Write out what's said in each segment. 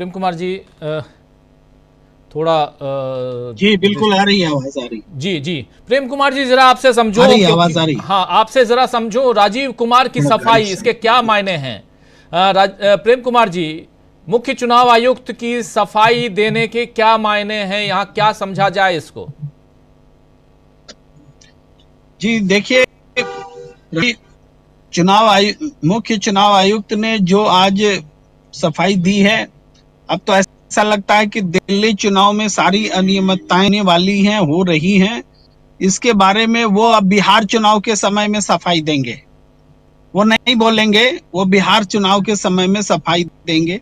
प्रेम कुमार जी थोड़ा जी बिल्कुल आ रही है, आवाज आ रही। जी जी प्रेम कुमार जी जरा आपसे समझो, आ रही आवाज आ रही। हाँ आपसे जरा समझो राजीव कुमार की सफाई, इसके क्या मायने हैं? प्रेम कुमार जी, मुख्य चुनाव आयुक्त की सफाई देने के क्या मायने हैं, यहाँ क्या समझा जाए इसको? जी देखिए, मुख्य चुनाव आयुक्त ने जो आज सफाई दी है, अब तो ऐसा लगता है कि दिल्ली चुनाव में सारी अनियमितताएं होने वाली हैं, हो रही हैं। इसके बारे में वो अब बिहार चुनाव के समय में सफाई देंगे। वो नहीं बोलेंगे, वो बिहार चुनाव के समय में सफाई देंगे।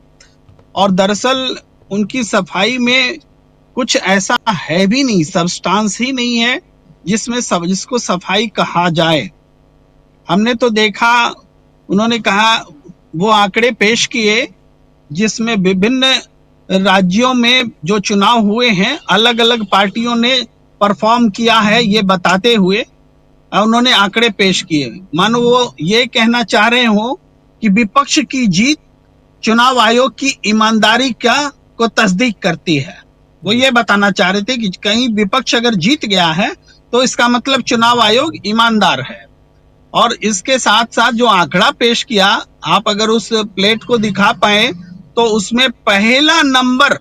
और दरअसल उनकी सफाई में कुछ ऐसा है भी नहीं, सब्सटेंस ही नहीं है जिसको सफाई कहा जाए। हमने तो देखा, उन्होंने कहा, वो आंकड़े पेश किए जिसमें विभिन्न राज्यों में जो चुनाव हुए हैं, अलग अलग पार्टियों ने परफॉर्म किया है, ये बताते हुए उन्होंने आंकड़े पेश किए। मानो वो ये कहना चाह रहे हो कि विपक्ष की जीत चुनाव आयोग की ईमानदारी को तस्दीक करती है। वो ये बताना चाह रहे थे कि कहीं विपक्ष अगर जीत गया है तो इसका मतलब चुनाव आयोग ईमानदार है। और इसके साथ साथ जो आंकड़ा पेश किया, आप अगर उस प्लेट को दिखा पाए तो उसमें पहला नंबर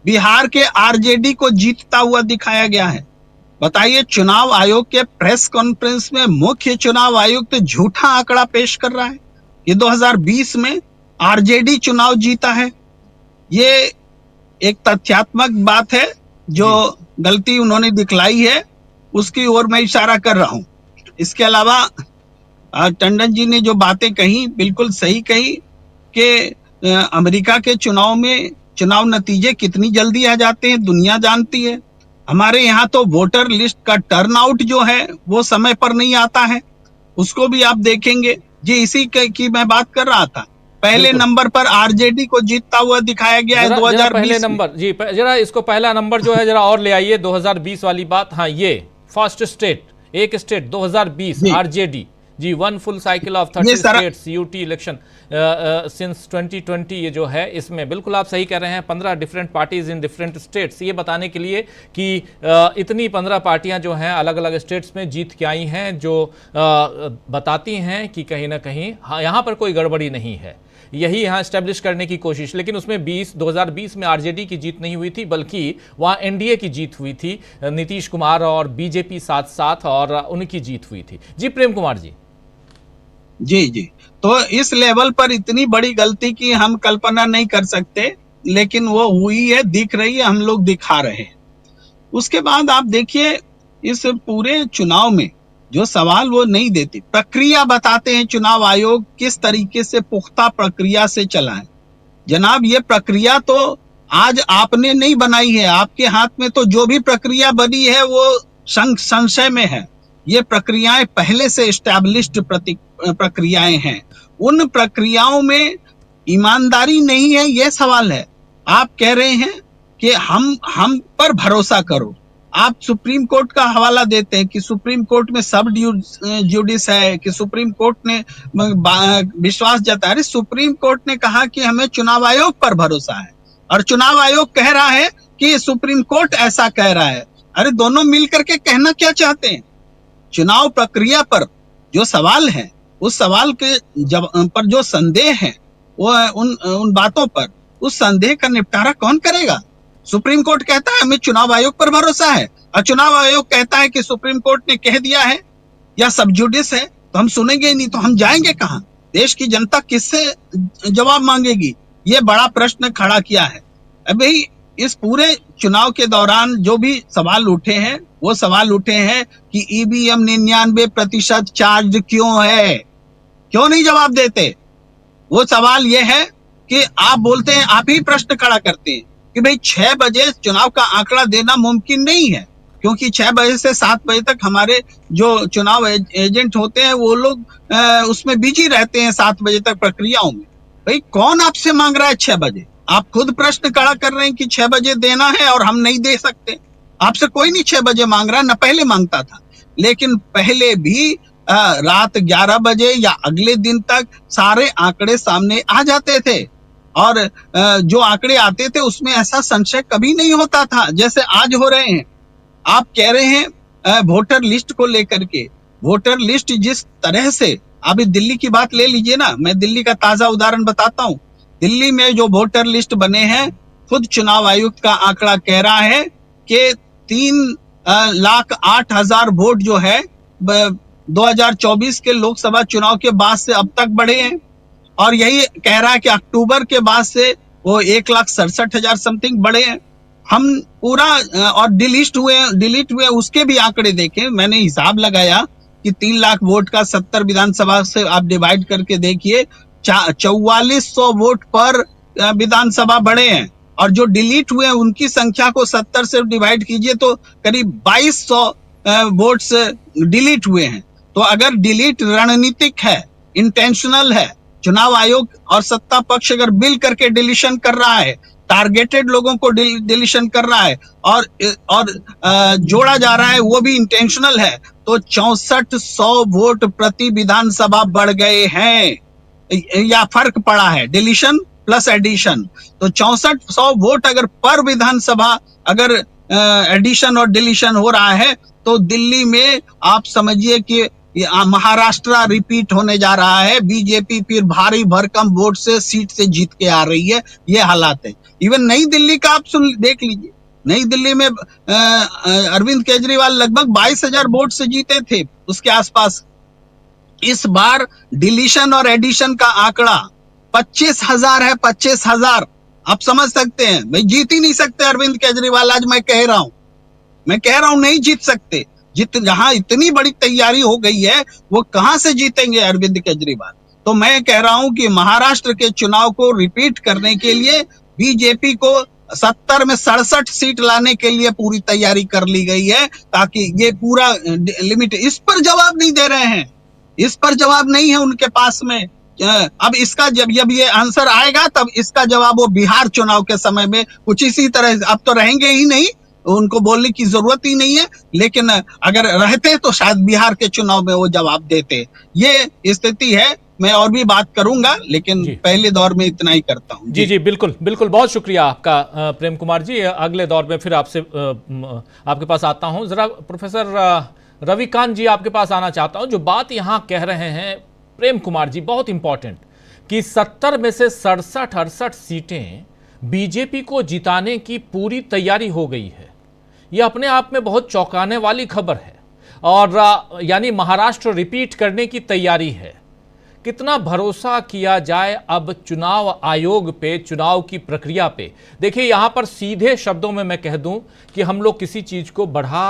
बिहार के आरजेडी को जीतता हुआ दिखाया गया है। बताइए, चुनाव आयोग के प्रेस कॉन्फ्रेंस में मुख्य चुनाव आयुक्त झूठा आंकड़ा पेश कर रहा है। ये 2020 में आरजेडी चुनाव जीता है। ये एक तथ्यात्मक बात है, जो गलती उन्होंने दिखलाई है उसकी ओर मैं इशारा कर रहा हूं। इसके अलावा टंडन जी ने जो बातें कही बिल्कुल सही कही कि अमेरिका के चुनाव में चुनाव नतीजे कितनी जल्दी आ जाते हैं, दुनिया जानती है। हमारे यहाँ तो वोटर लिस्ट का टर्नआउट जो है वो समय पर नहीं आता है, उसको भी आप देखेंगे। जी इसी की मैं बात कर रहा था। पहले नंबर पर आरजेडी को जीतता हुआ दिखाया गया है 2020 पहले नंबर जी, जरा इसको पहला नंबर जो है जरा और ले आइए, 2020 वाली बात। हाँ, ये फर्स्ट स्टेट, एक state 2020 RJD ji, one full cycle of 30 states UT election since 2020, ये जो है इसमें बिल्कुल आप सही कह रहे हैं, 15 different parties in different states. ये बताने के लिए कि इतनी 15 पार्टियां जो हैं अलग अलग स्टेट्स में जीत के आई हैं, जो बताती हैं कि कहीं ना कहीं यहाँ पर कोई गड़बड़ी नहीं है, यही यहाँ स्टैब्लिश करने की कोशिश। लेकिन उसमें 2020 में आरजेडी की जीत नहीं हुई थी, बल्कि वहाँ एनडीए की जीत हुई थी, नीतीश कुमार और बीजेपी साथ साथ, और उनकी जीत हुई थी। जी प्रेम कुमार जी। जी, तो इस लेवल पर इतनी बड़ी गलती की हम कल्पना नहीं कर सकते, लेकिन वो हुई है, दिख रही है, हम लोग दिखा रहे हैं। उसके बाद आप देखिए, इस पूरे चुनाव में जो सवाल वो नहीं देते, प्रक्रिया बताते हैं चुनाव आयोग किस तरीके से पुख्ता प्रक्रिया से चला है। जनाब, ये प्रक्रिया तो आज आपने नहीं बनाई है, आपके हाथ में तो जो भी प्रक्रिया बनी है वो संशय में है। ये प्रक्रियाएं पहले से एस्टैब्लिश्ड प्रक्रियाएं हैं। उन प्रक्रियाओं में ईमानदारी नहीं है, ये सवाल है। आप कह रहे हैं कि हम पर भरोसा करो। आप सुप्रीम कोर्ट का हवाला देते हैं कि सुप्रीम कोर्ट में सब जुडिस है, कि सुप्रीम कोर्ट ने विश्वास जताया। अरे सुप्रीम कोर्ट ने कहा कि हमें चुनाव आयोग पर भरोसा है, और चुनाव आयोग कह रहा है कि सुप्रीम कोर्ट ऐसा कह रहा है। अरे दोनों मिलकर के कहना क्या चाहते हैं? चुनाव प्रक्रिया पर जो सवाल है, उस सवाल के पर जो संदेह है, वो उन बातों पर उस संदेह का निपटारा कौन करेगा? सुप्रीम कोर्ट कहता है हमें चुनाव आयोग पर भरोसा है, और चुनाव आयोग कहता है कि सुप्रीम कोर्ट ने कह दिया है या सब जुडिस है, तो हम सुनेंगे नहीं, तो हम जाएंगे कहां? देश की जनता किससे जवाब मांगेगी? ये बड़ा प्रश्न खड़ा किया है। अभी इस पूरे चुनाव के दौरान जो भी सवाल उठे हैं, वो सवाल उठे हैं कि ईवीएम 99% चार्ज क्यों है, क्यों नहीं जवाब देते? वो सवाल ये है कि आप बोलते हैं, आप ही प्रश्न खड़ा करते हैं कि भाई 6 बजे चुनाव का आंकड़ा देना मुमकिन नहीं है, क्योंकि 6 बजे से 7 बजे तक हमारे जो चुनाव एजेंट होते हैं वो लोग उसमें बिजी रहते हैं, 7 बजे तक प्रक्रियाओं में। भाई कौन आपसे मांग रहा है 6 बजे? आप खुद प्रश्न खड़ा कर रहे हैं कि 6 बजे देना है और हम नहीं दे सकते। आपसे कोई नहीं 6 बजे मांग रहा, न पहले मांगता था। लेकिन पहले भी रात 11 बजे या अगले दिन तक सारे आंकड़े सामने आ जाते थे, और जो आंकड़े आते थे उसमें ऐसा संशय कभी नहीं होता था जैसे आज हो रहे हैं। आप कह रहे हैं वोटर लिस्ट को लेकर के, वोटर लिस्ट जिस तरह से, अभी दिल्ली की बात ले लीजिए ना, मैं दिल्ली का ताजा उदाहरण बताता हूँ। दिल्ली में जो वोटर लिस्ट बने हैं, खुद चुनाव आयुक्त का आंकड़ा कह रहा है कि 3,08,000 वोट जो है 2024 के लोकसभा चुनाव के बाद से अब तक बढ़े हैं। और यही कह रहा है कि अक्टूबर के बाद से वो 1,67,000 समथिंग बढ़े हैं। हम पूरा और डिलीट हुए उसके भी आंकड़े देखे, मैंने हिसाब लगाया कि 3 लाख वोट का 70 विधानसभा से आप डिवाइड करके देखिए, 4400 वोट पर विधानसभा बढ़े हैं। और जो डिलीट हुए हैं उनकी संख्या को 70 से डिवाइड कीजिए तो करीब 2200 वोट्स डिलीट हुए हैं। तो अगर डिलीट रणनीतिक है, इंटेंशनल है, चुनाव आयोग और सत्ता पक्ष अगर मिल करके डिलीशन कर रहा है, टारगेटेड लोगों को डिलीशन कर रहा है और जोड़ा जा रहा है, वो भी इंटेंशनल है, तो 6400 वोट प्रति विधानसभा बढ़ गए हैं या फर्क पड़ा है, डिलीशन प्लस एडिशन। तो 6400 वोट अगर पर विधानसभा अगर एडिशन और डिलीशन हो रहा है तो दिल्ली में आप समझिए कि महाराष्ट्र रिपीट होने जा रहा है। बीजेपी फिर भारी भरकम वोट से सीट से जीत के आ रही है, ये हालात है। इवन नई दिल्ली का आप देख लीजिए, नई दिल्ली में अरविंद केजरीवाल लगभग 22,000 वोट से जीते थे, उसके आसपास। इस बार डिलीशन और एडिशन का आंकड़ा 25,000 है, 25,000। आप समझ सकते हैं, भाई जीत ही नहीं सकते अरविंद केजरीवाल। आज मैं कह रहा हूं नहीं जीत सकते। जहां इतनी बड़ी तैयारी हो गई है, वो कहां से जीतेंगे अरविंद केजरीवाल। तो मैं कह रहा हूं कि महाराष्ट्र के चुनाव को रिपीट करने के लिए बीजेपी को 70 में 67 सीट लाने के लिए पूरी तैयारी कर ली गई है, ताकि ये पूरा लिमिट, इस पर जवाब नहीं दे रहे हैं, इस पर जवाब नहीं है उनके पास में। अब इसका जब ये आंसर आएगा तब इसका जवाब वो बिहार चुनाव के समय में कुछ इसी तरह, अब तो रहेंगे ही नहीं, उनको बोलने की जरूरत ही नहीं है, लेकिन अगर रहते तो शायद बिहार के चुनाव में वो जवाब देते। ये स्थिति है। मैं और भी बात करूंगा, लेकिन पहले दौर में इतना ही करता हूं। जी, बिल्कुल बिल्कुल, बहुत शुक्रिया आपका प्रेम कुमार जी। अगले दौर में फिर आपसे आपके पास आता हूं। जरा प्रोफेसर रविकांत जी आपके पास आना चाहता हूं। जो बात यहां कह रहे हैं प्रेम कुमार जी, बहुत इंपॉर्टेंट, कि 70 में से 67-68 सीटें बीजेपी को जिताने की पूरी तैयारी हो गई है। यह अपने आप में बहुत चौंकाने वाली खबर है। और यानी महाराष्ट्र रिपीट करने की तैयारी है। कितना भरोसा किया जाए अब चुनाव आयोग पे, चुनाव की प्रक्रिया पे। देखिए, यहां पर सीधे शब्दों में मैं कह दूं कि हम लोग किसी चीज को बढ़ा